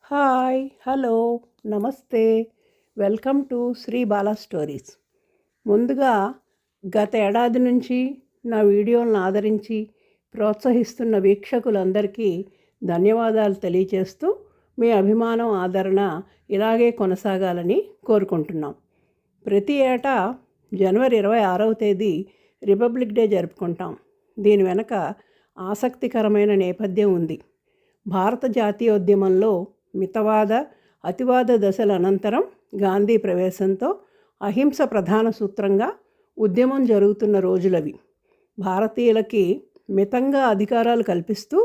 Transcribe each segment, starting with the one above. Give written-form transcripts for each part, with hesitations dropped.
Hi hello నమస్తే welcome to Sri Bala stories. ముందుగా గత ఏడాది నుంచి నా వీడియోలను ఆదరించి ప్రోత్సహిస్తున్న వీక్షకులందరికీ ధన్యవాదాలు తెలియజేస్తూ మీ అభిమానం ఆదరణ ఇలాగే కొనసాగాలని కోరుకుంటున్నాం. ప్రతి ఏటా జనవరి 26వ తేదీ రిపబ్లిక్ డే జరుపుకుంటాం. దీని వెనక ఆసక్తికరమైన నేపథ్యం ఉంది. భారత జాతీయోద్యమంలో మితవాద అతివాద దశల అనంతరం గాంధీ ప్రవేశంతో అహింస ప్రధాన సూత్రంగా ఉద్యమం జరుగుతున్న రోజులవి. భారతీయులకి మితంగా అధికారాలు కల్పిస్తూ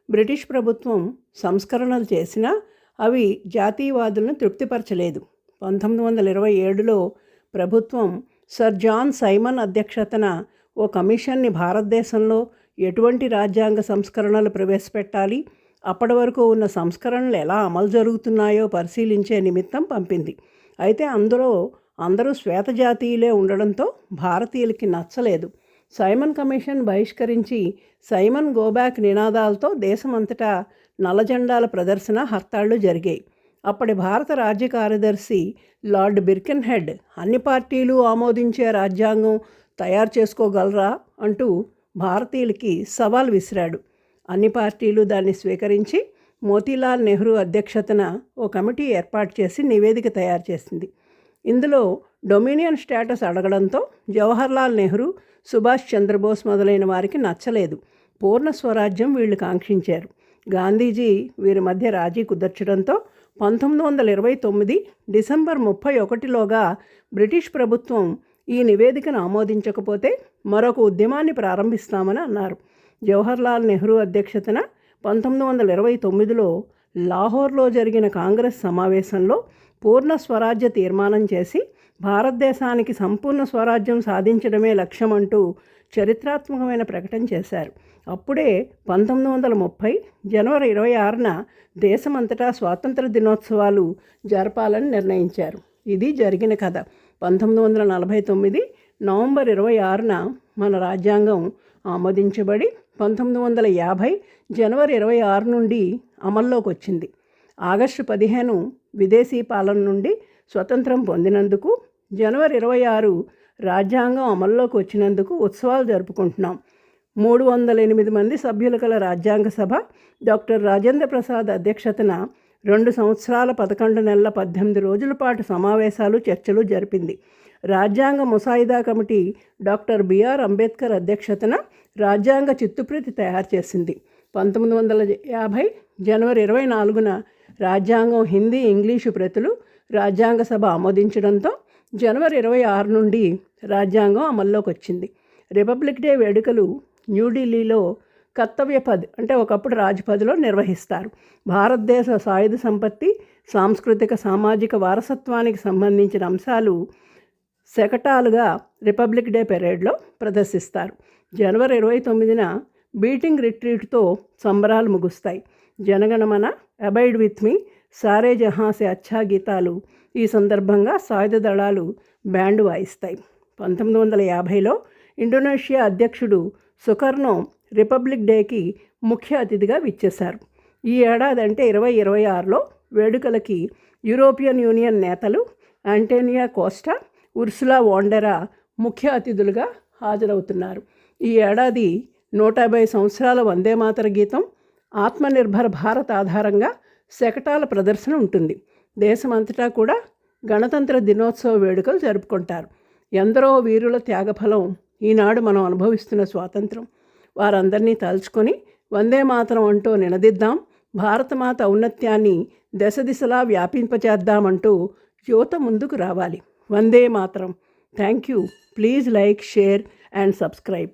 బ్రిటిష్ ప్రభుత్వం సంస్కరణలు చేసినా అవి జాతీయవాదులను తృప్తిపరచలేదు. 1927లో ప్రభుత్వం సర్ జాన్ సైమన్ అధ్యక్షతన ఓ కమిషన్ని భారతదేశంలో ఎటువంటి రాజ్యాంగ సంస్కరణలు ప్రవేశపెట్టాలి, అప్పటి వరకు ఉన్న సంస్కరణలు ఎలా అమలు జరుగుతున్నాయో పరిశీలించే నిమిత్తం పంపింది. అయితే అందరూ శ్వేతజాతీయులే ఉండడంతో భారతీయులకి నచ్చలేదు. సైమన్ కమిషన్ బహిష్కరించి సైమన్ గోబ్యాక్ నినాదాలతో దేశమంతటా నల్లజెండాల ప్రదర్శన హర్తాళ్లు జరిగాయి. అప్పటి భారత రాజ్య కార్యదర్శి లార్డ్ బిర్కెన్హెడ్ అన్ని పార్టీలు ఆమోదించే రాజ్యాంగం తయారు చేసుకోగలరా అంటూ భారతీయులకి సవాల్ విసిరాడు. అన్ని పార్టీలు దాన్ని స్వీకరించి మోతీలాల్ నెహ్రూ అధ్యక్షతన ఓ కమిటీ ఏర్పాటు చేసి నివేదిక తయారు చేసింది. ఇందులో డొమినియన్ స్టేటస్ అడగడంతో జవహర్లాల్ నెహ్రూ, సుభాష్ చంద్రబోస్ మొదలైన వారికి నచ్చలేదు. పూర్ణ స్వరాజ్యం వీళ్ళు కాంక్షించారు. గాంధీజీ వీరి మధ్య రాజీ కుదర్చడంతో 1929 డిసెంబర్ 31లోగా బ్రిటిష్ ప్రభుత్వం ఈ నివేదికను ఆమోదించకపోతే మరొక ఉద్యమాన్ని ప్రారంభిస్తామని అన్నారు. జవహర్లాల్ నెహ్రూ అధ్యక్షతన 1929లో లాహోర్లో జరిగిన కాంగ్రెస్ సమావేశంలో పూర్ణ స్వరాజ్య తీర్మానం చేసి భారతదేశానికి సంపూర్ణ స్వరాజ్యం సాధించడమే లక్ష్యమంటూ చరిత్రాత్మకమైన ప్రకటన చేశారు. అప్పుడే 1930 జనవరి 26న దేశమంతటా స్వాతంత్ర దినోత్సవాలు జరపాలని నిర్ణయించారు. ఇది జరిగిన కథ. 1949 నవంబర్ 26న మన రాజ్యాంగం ఆమోదించబడి 1950 జనవరి 26 నుండి అమల్లోకి వచ్చింది. ఆగస్టు 15 విదేశీ పాలన నుండి స్వతంత్రం పొందినందుకు, జనవరి 26 రాజ్యాంగం అమల్లోకి వచ్చినందుకు ఉత్సవాలు జరుపుకుంటున్నాం. 308 మంది సభ్యుల కల రాజ్యాంగ సభ డాక్టర్ రాజేంద్ర ప్రసాద్ అధ్యక్షతన 2 సంవత్సరాల 11 నెలల 18 రోజుల పాటు సమావేశాలు చర్చలు జరిపింది. రాజ్యాంగ ముసాయిదా కమిటీ డాక్టర్ బిఆర్ అంబేద్కర్ అధ్యక్షతన రాజ్యాంగ చిత్తుప్రతి తయారు చేసింది. 1950 జనవరి 24న రాజ్యాంగం హిందీ, ఇంగ్లీషు ప్రతులు రాజ్యాంగ సభ ఆమోదించడంతో జనవరి 26 నుండి రాజ్యాంగం అమల్లోకి వచ్చింది. రిపబ్లిక్ డే వేడుకలు న్యూఢిల్లీలో కర్తవ్యపథ్ అంటే ఒకప్పుడు రాజ్పథ్లో నిర్వహిస్తారు. భారతదేశ సాయుధ సంపత్తి, సాంస్కృతిక సామాజిక వారసత్వానికి సంబంధించిన అంశాలు శకటాలుగా రిపబ్లిక్ డే పెరేడ్లో ప్రదర్శిస్తారు. జనవరి 29న బీటింగ్ రిట్రీట్తో సంబరాలు ముగుస్తాయి. జనగణమన, అబైడ్ విత్ మీ, సారే జహాసే అచ్చా గీతాలు ఈ సందర్భంగా సాయుధ దళాలు బ్యాండ్ వాయిస్తాయి. 1950లో ఇండోనేషియా అధ్యక్షుడు సుకర్నో రిపబ్లిక్ డేకి ముఖ్య అతిథిగా విచ్చేశారు. ఈ ఏడాది అంటే 2026లో వేడుకలకి యూరోపియన్ యూనియన్ నేతలు ఆంటోనియో కోస్టా, ఉర్సులా వాండెరా ముఖ్య అతిథులుగా హాజరవుతున్నారు. ఈ ఏడాది 150 సంవత్సరాల వందేమాతర గీతం, ఆత్మనిర్భర్ భారత్ ఆధారంగా శకటాల ప్రదర్శన ఉంటుంది. దేశమంతటా కూడా గణతంత్ర దినోత్సవ వేడుకలు జరుపుకుంటారు. ఎందరో వీరుల త్యాగఫలం ఈనాడు మనం అనుభవిస్తున్న స్వాతంత్రం. వారందరినీ తలుచుకొని వందేమాతరం అంటూ నినదిద్దాం, భారతమాత ఔన్నత్యాన్ని దశ దిశలా వ్యాపింపచేద్దామంటూ యువత ముందుకు రావాలి. Vande Mataram. Thank you. Please like, share and subscribe.